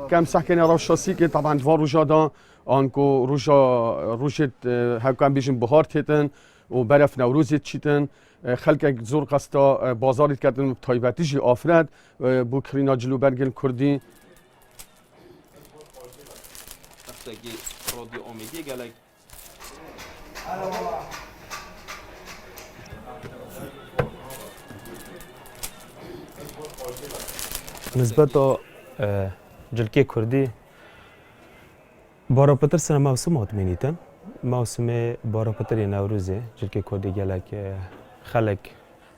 كم سكن روشاسي كي طبعا دوار روجادا انكو روجت هاو كان بيجن بهار تيتن وبرف نوروزي تشيتن خلق زور قستا بازاری کردن تایبتیجی آفرد بو کرینا جلوبەرگی کوردی نسبت جلکی کوردی بارا پتر سر موسم آتمینیتن موسم بارا پتر نوروزه جلکی کوردی گلک خلق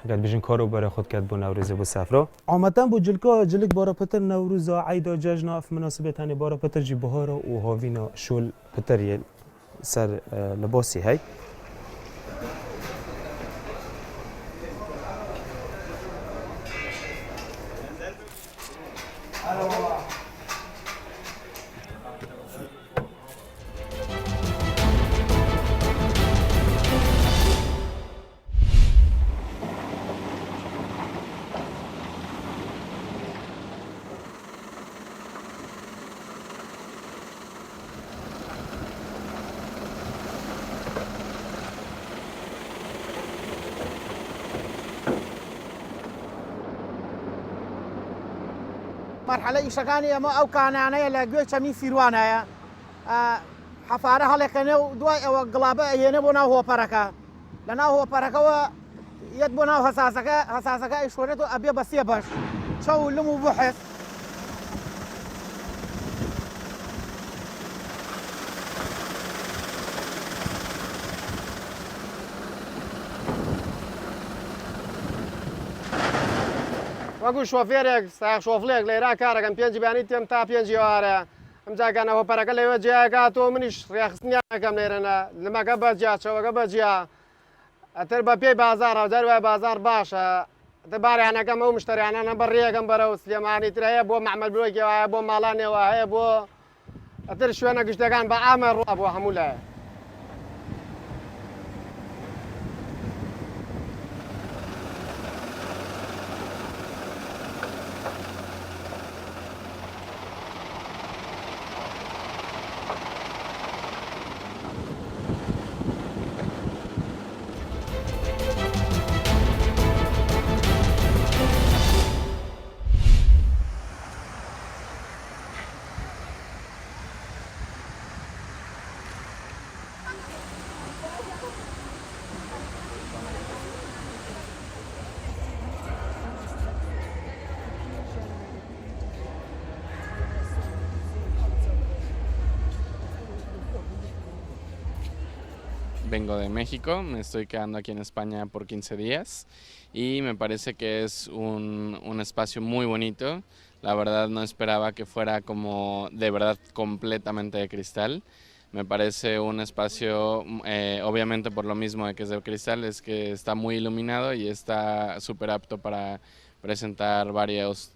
اگر بیشتر کارو برای خود کرد با نوروز با سفرا عامتا با جلک بارا پتر نوروز عید جشن اف مناسبت هنی بارا پتر جی بهار و هاوینا شول پتر سر لباسی هی مرحلة إيشكاني أما أو كان أنا لقيت شمي فيروانا حفارة هلكنا ودواء وقلابة ينبونا هو بركة لنا هو بركة ويدبونا حساسك إيشورته أبي بس يبش شو لمو بحث وەکو شۆفێرێک ساق شۆفلێک لێرا کارەکەم پێنجی بیانی تێم تا پێنجی وارە ئەمجاکانەوە پەرەکە لەوێ جیاکاتەوە منیش ڕێخستنیاکەم لێرەنە لمەکە بەجیا چەوەکە بەجیا ئەتر بە پێی بازارە دەروای بازار باشە دەباریانەکەم ئەو مشتریانە بەڕێەکەم بەرەو سلێمانی تر هەیە بۆ مەحمەد برۆکیەوە هەیە بۆ ماڵانێەوە هەیە بۆ ئەتر شوێنە گشتەکان بە ئامە ڕوا بۆ هەموو لایە Vengo de México, me estoy quedando aquí en España por 15 días y me parece que es un espacio muy bonito. La verdad no esperaba que fuera como de verdad completamente de cristal. Me parece un espacio, obviamente por lo mismo de que es de cristal, es que está muy iluminado y está súper apto para presentar varios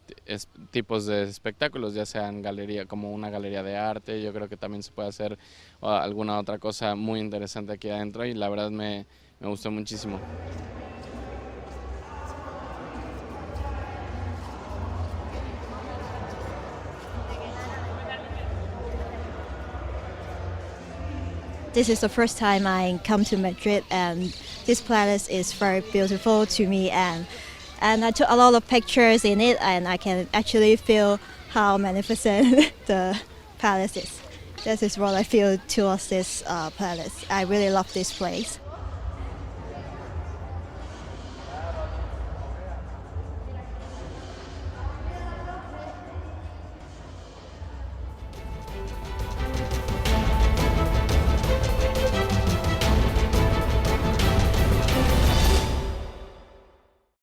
tipos de espectáculos, ya sean galería, como una galería de arte. Yo creo que también se puede hacer alguna otra cosa muy interesante aquí adentro y la verdad me gustó muchísimo. This is the first time I come to Madrid, and this palace is very beautiful to me, and I took a lot of pictures in it, and I can actually feel how magnificent the palace is. This is what I feel towards this palace. I really love this place.